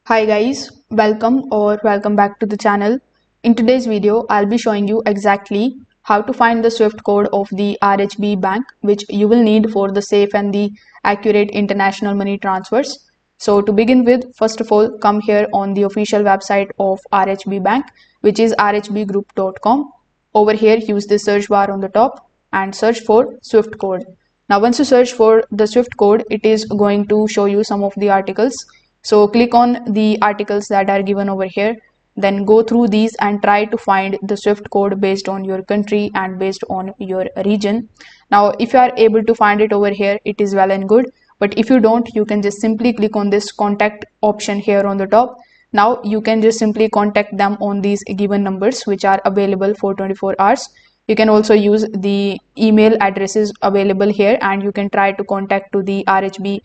Hi guys, welcome back to the channel. In today's video, I'll be showing you exactly how to find the SWIFT code of the RHB bank, which you will need for the safe and the accurate international money transfers. So to begin with, first of all, come here on the official website of RHB bank, which is rhbgroup.com. Over here, use the search bar on the top and search for SWIFT code. Now, once you search for the SWIFT code, it is going to show you some of the articles. So click on the articles that are given over here, then go through these and try to find the SWIFT code based on your country and based on your region. Now, if you are able to find it over here, it is well and good. But if you don't, you can just simply click on this contact option here on the top. Now you can just simply contact them on these given numbers, which are available for 24 hours. You can also use the email addresses available here, and you can try to contact to the RHB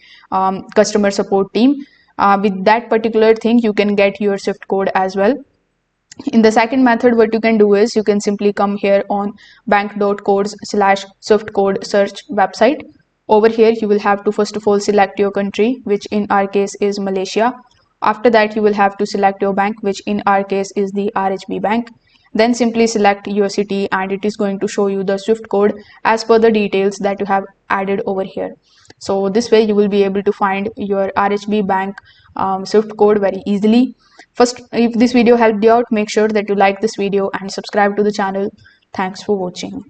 customer support team. With that particular thing, you can get your SWIFT code as well. In the second method, what you can do is you can simply come here on bank.codes/SWIFT code search website. Over here, you will have to first of all select your country, which in our case is Malaysia. After that, you will have to select your bank, which in our case is the RHB bank. Then simply select your city and it is going to show you the SWIFT code as per the details that you have added over here. So this way you will be able to find your RHB bank SWIFT code very easily. First, if this video helped you out, make sure that you like this video and subscribe to the channel. Thanks for watching.